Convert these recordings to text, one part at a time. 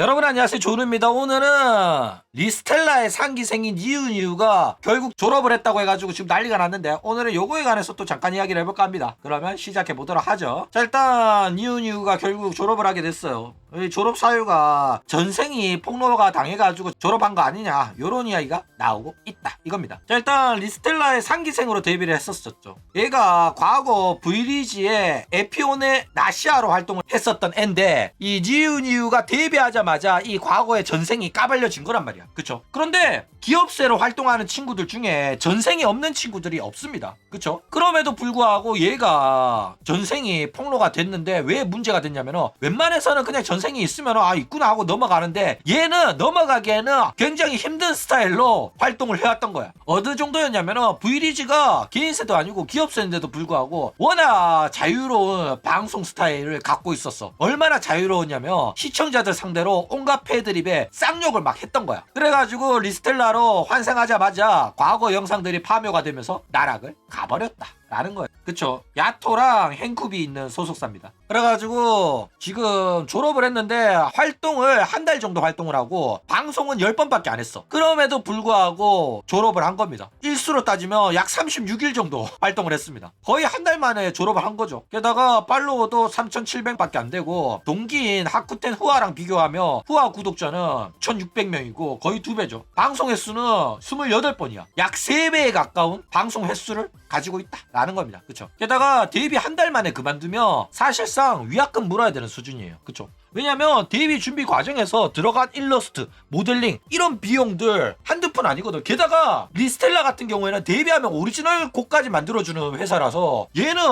여러분 안녕하세요, 조은입니다. 오늘은 리스텔라의 상기생인 이윤이유가 결국 졸업을 했다고 해가지고 지금 난리가 났는데, 오늘은 요거에 관해서 또 잠깐 이야기를 해볼까 합니다. 그러면 시작해 보도록 하죠. 자, 일단 이윤이유가 결국 졸업을 하게 됐어요. 이 졸업 사유가 전생이 폭로가 당해가지고 졸업한 거 아니냐, 요런 이야기가 나오고 있다, 이겁니다. 자, 일단 리스텔라의 상기생으로 데뷔를 했었죠. 얘가 과거 V리지의 에피온의 나시아로 활동을 했었던 앤데, 이 이윤이유가 데뷔하자마자 이 과거의 전생이 까발려진 거란 말이야. 그쵸? 그런데 기업세로 활동하는 친구들 중에 전생이 없는 친구들이 없습니다. 그쵸? 그럼에도 불구하고 얘가 전생이 폭로가 됐는데 왜 문제가 됐냐면은, 웬만해서는 그냥 전생이 있으면 있구나 하고 넘어가는데, 얘는 넘어가기에는 굉장히 힘든 스타일로 활동을 해왔던 거야. 어느 정도였냐면은, V리지가 개인세도 아니고 기업세인데도 불구하고 워낙 자유로운 방송 스타일을 갖고 있었어. 얼마나 자유로웠냐면 시청자들 상대로 온갖 패드립에 쌍욕을 막 했던 거야. 그래가지고 리스텔라로 환생하자마자 과거 영상들이 파묘가 되면서 나락을 가버렸다 라는 거예요. 그쵸? 야토랑 행쿠비 있는 소속사입니다. 그래가지고 지금 졸업을 했는데 활동을 한 달 정도 활동을 하고 방송은 10번밖에 안 했어. 그럼에도 불구하고 졸업을 한 겁니다. 일수로 따지면 약 36일 정도 활동을 했습니다. 거의 한 달 만에 졸업을 한 거죠. 게다가 팔로워도 3,700밖에 안 되고, 동기인 하쿠텐 후아랑 비교하면 후아 구독자는 1,600명이고 거의 2배죠. 방송 횟수는 28번이야. 약 3배에 가까운 방송 횟수를 가지고 있다 라는 겁니다. 그쵸? 게다가 데뷔 한 달 만에 그만두면 사실상 위약금 물어야 되는 수준이에요. 그쵸? 왜냐면 데뷔 준비 과정에서 들어간 일러스트, 모델링 이런 비용들 한두 푼 아니거든. 게다가 리스텔라 같은 경우에는 데뷔하면 오리지널 곡까지 만들어주는 회사라서 얘는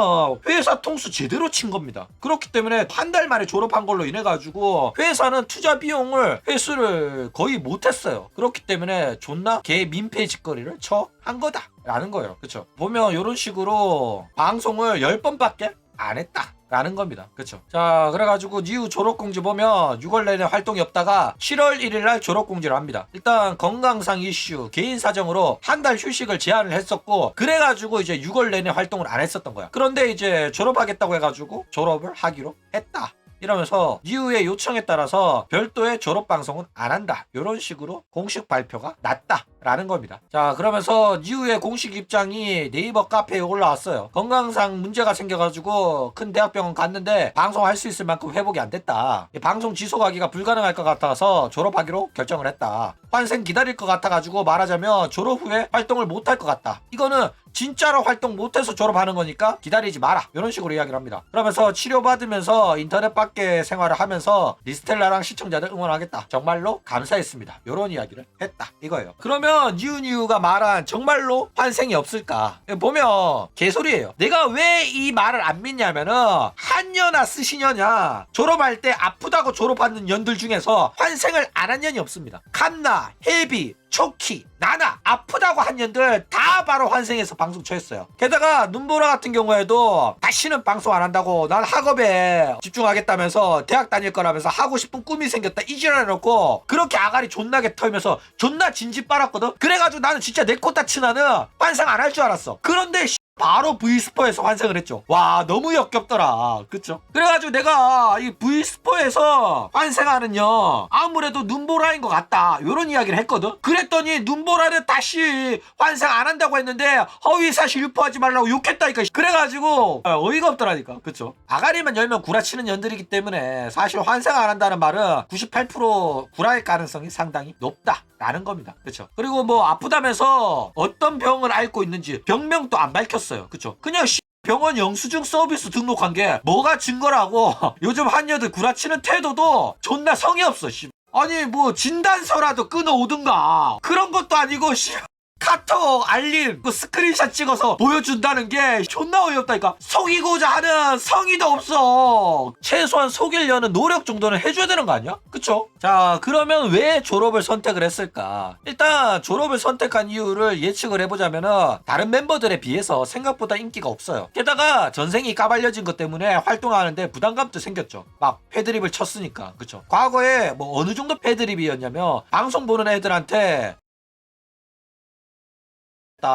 회사 통수 제대로 친 겁니다. 그렇기 때문에 한 달 만에 졸업한 걸로 인해 가지고 회사는 투자 비용을 회수를 거의 못했어요. 그렇기 때문에 존나 개 민폐 짓거리를 처한 거다 라는 거예요. 그쵸? 보면 이런 식으로 방송을 10번밖에 안 했다 라는 겁니다. 그쵸? 자, 그래가지고 이후 졸업공지 보면 6월 내내 활동이 없다가 7월 1일날 졸업공지를 합니다. 일단 건강상 이슈, 개인 사정으로 한 달 휴식을 제한을 했었고, 그래가지고 이제 6월 내내 활동을 안 했었던 거야. 그런데 이제 졸업하겠다고 해가지고 졸업을 하기로 했다 이러면서 이후의 요청에 따라서 별도의 졸업 방송은 안 한다, 이런 식으로 공식 발표가 났다 라는 겁니다. 자, 그러면서 이후에 공식 입장이 네이버 카페에 올라왔어요. 건강상 문제가 생겨가지고 큰 대학병원 갔는데 방송할 수 있을 만큼 회복이 안 됐다. 방송 지속하기가 불가능할 것 같아서 졸업하기로 결정을 했다. 환생 기다릴 것 같아가지고 말하자면 졸업 후에 활동을 못할 것 같다. 이거는 진짜로 활동 못해서 졸업하는 거니까 기다리지 마라, 이런 식으로 이야기를 합니다. 그러면서 치료받으면서 인터넷 밖에 생활을 하면서 리스텔라랑 시청자들 응원하겠다, 정말로 감사했습니다, 이런 이야기를 했다 이거예요. 그러면 이윤이유가 말한 정말로 환생이 없을까 보면 개소리예요. 내가 왜 이 말을 안 믿냐면은, 한여나 스시녀냐, 졸업할 때 아프다고 졸업하는 년들 중에서 환생을 안 한 년이 없습니다. 칸나, 헤비, 초키, 나나 아프다고 한 년들 다 바로 환생해서 방송 쳐했어요. 게다가 눈보라 같은 경우에도 다시는 방송 안 한다고, 난 학업에 집중하겠다면서 대학 다닐 거라면서 하고 싶은 꿈이 생겼다 이지랄 해놓고 그렇게 아가리 존나게 털면서 존나 진지 빨았거든. 그래가지고 나는 진짜 내 코타 치나는 환생 안 할 줄 알았어. 그런데 바로 V스포에서 환생을 했죠. 와, 너무 역겹더라. 그쵸? 그래가지고 내가 이 V스포에서 환생하는요, 아무래도 눈보라인 것 같다, 요런 이야기를 했거든. 그랬더니 눈보라는 다시 환생 안 한다고 했는데 허위사실 유포하지 말라고 욕했다니까. 그래가지고 어이가 없더라니까. 그쵸? 아가리만 열면 구라치는 년들이기 때문에 사실 환생 안 한다는 말은 98% 구라일 가능성이 상당히 높다 라는 겁니다. 그쵸? 그리고 뭐 아프다면서 어떤 병을 앓고 있는지 병명도 안 밝혔어요. 그쵸? 그냥 병원 영수증 서비스 등록한 게 뭐가 증거라고 요즘 한여들 구라치는 태도도 존나 성의 없어. 아니 뭐 진단서라도 끊어오든가, 그런 것도 아니고 카톡 알림 그 스크린샷 찍어서 보여준다는 게 존나 어이없다니까. 속이고자 하는 성의도 없어. 최소한 속이려는 노력 정도는 해줘야 되는 거 아니야? 그쵸? 자, 그러면 왜 졸업을 선택을 했을까? 일단 졸업을 선택한 이유를 예측을 해보자면은, 다른 멤버들에 비해서 생각보다 인기가 없어요. 게다가 전생이 까발려진 것 때문에 활동하는데 부담감도 생겼죠. 막 패드립을 쳤으니까. 그쵸? 과거에 뭐 어느 정도 패드립이었냐면, 방송 보는 애들한테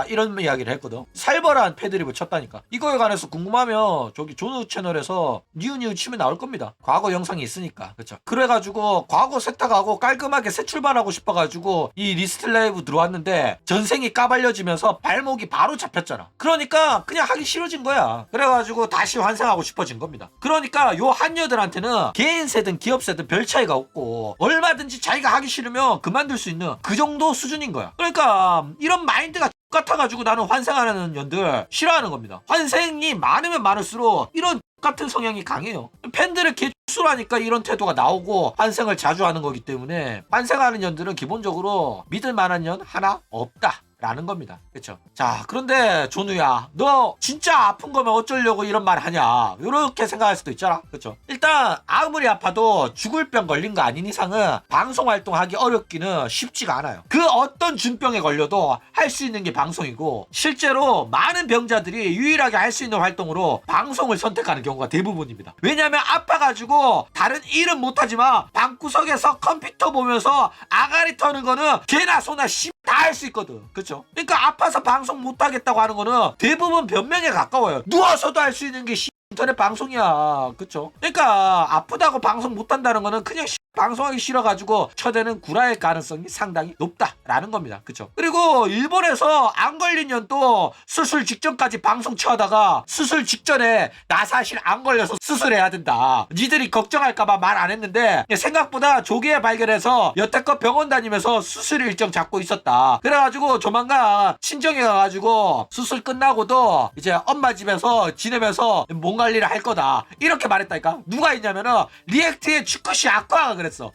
이런 이야기를 했거든. 살벌한 패드립을 쳤다니까. 이거에 관해서 궁금하면 저기 조누 채널에서 니우니우 치면 나올 겁니다. 과거 영상이 있으니까. 그쵸. 그래가지고 과거 세탁하고 깔끔하게 새 출발하고 싶어가지고 이 리스텔라이브 들어왔는데 전생이 까발려지면서 발목이 바로 잡혔잖아. 그러니까 그냥 하기 싫어진 거야. 그래가지고 다시 환생하고 싶어진 겁니다. 그러니까 요 한여들한테는 개인세든 기업세든 별 차이가 없고 얼마든지 자기가 하기 싫으면 그만둘 수 있는 그 정도 수준인 거야. 그러니까 이런 마인드가 같아가지고 나는 환생하는 년들 싫어하는 겁니다. 환생이 많으면 많을수록 이런 같은 성향이 강해요. 팬들을 개수하니까 이런 태도가 나오고 환생을 자주 하는 거기 때문에 환생하는 년들은 기본적으로 믿을 만한 년 하나 없다 라는 겁니다. 그쵸? 자, 그런데 조누야, 너 진짜 아픈 거면 어쩌려고 이런 말 하냐, 이렇게 생각할 수도 있잖아. 그쵸? 일단 아무리 아파도 죽을 병 걸린 거 아닌 이상은 방송 활동하기 어렵기는 쉽지가 않아요. 그 어떤 준병에 걸려도 할 수 있는 게 방송이고, 실제로 많은 병자들이 유일하게 할 수 있는 활동으로 방송을 선택하는 경우가 대부분입니다. 왜냐면 아파가지고 다른 일은 못하지만 방구석에서 컴퓨터 보면서 아가리 터는 거는 개나 소나 다 할 수 있거든. 그쵸? 그러니까 아파서 방송 못하겠다고 하는 거는 대부분 변명에 가까워요. 누워서도 할 수 있는 게 인터넷 방송이야. 그쵸? 그러니까 아프다고 방송 못한다는 거는 그냥 방송하기 싫어가지고 쳐대는 구라일 가능성이 상당히 높다라는 겁니다. 그쵸? 그리고 일본에서 안 걸린 년도 수술 직전까지 방송 쳐다가 수술 직전에 나 사실 안 걸려서 수술해야 된다, 니들이 걱정할까봐 말 안 했는데 생각보다 조기에 발견해서 여태껏 병원 다니면서 수술 일정 잡고 있었다. 그래가지고 조만간 친정에 가가지고 수술 끝나고도 이제 엄마 집에서 지내면서 몸 관리를 할 거다, 이렇게 말했다니까. 누가 있냐면은 리액트의 축구시 아쿠아가 그랬어.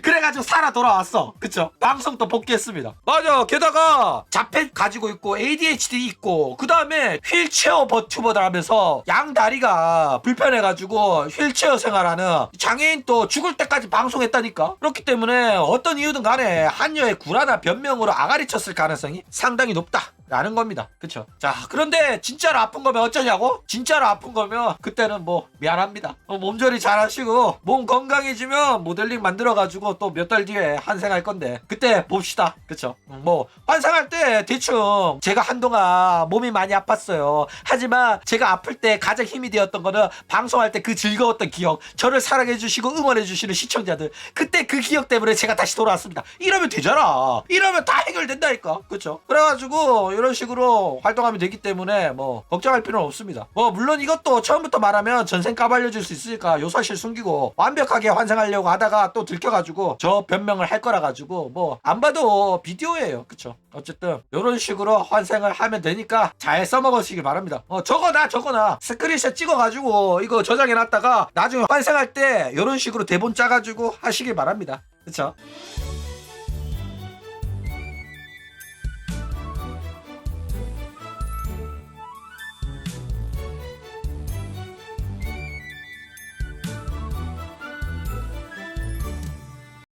그래가지고 살아 돌아왔어. 그쵸? 방송도 복귀했습니다. 맞아. 게다가 자폐 가지고 있고 ADHD 있고 그 다음에 휠체어 버튜버들 하면서 양 다리가 불편해가지고 휠체어 생활하는 장애인 또 죽을 때까지 방송했다니까. 그렇기 때문에 어떤 이유든 간에 한여의 구라나 변명으로 아가리 쳤을 가능성이 상당히 높다 라는 겁니다. 그쵸? 자, 그런데 진짜로 아픈 거면 어쩌냐고? 진짜로 아픈 거면 그때는 뭐 미안합니다. 몸조리 잘 하시고 몸 건강해지면 모델링 만들어가지고 또 몇 달 뒤에 환생할 건데 그때 봅시다. 그쵸? 뭐 환생할 때 대충 제가 한동안 몸이 많이 아팠어요. 하지만 제가 아플 때 가장 힘이 되었던 거는 방송할 때 그 즐거웠던 기억, 저를 사랑해주시고 응원해주시는 시청자들, 그때 그 기억 때문에 제가 다시 돌아왔습니다. 이러면 되잖아. 이러면 다 해결된다니까. 그쵸? 그래가지고 이런 식으로 활동하면 되기 때문에 뭐 걱정할 필요는 없습니다. 뭐 물론 이것도 처음부터 말하면 전생 까발려질 수 있으니까 요 사실 숨기고 완벽하게 환생하려고 하다가 또 들켜가지고 저 변명을 할 거라 가지고 뭐 안 봐도 비디오예요. 그쵸? 어쨌든 이런 식으로 환생을 하면 되니까 잘 써먹으시길 바랍니다. 저거나 스크린샷 찍어가지고 이거 저장해놨다가 나중에 환생할 때 이런 식으로 대본 짜가지고 하시길 바랍니다. 그쵸?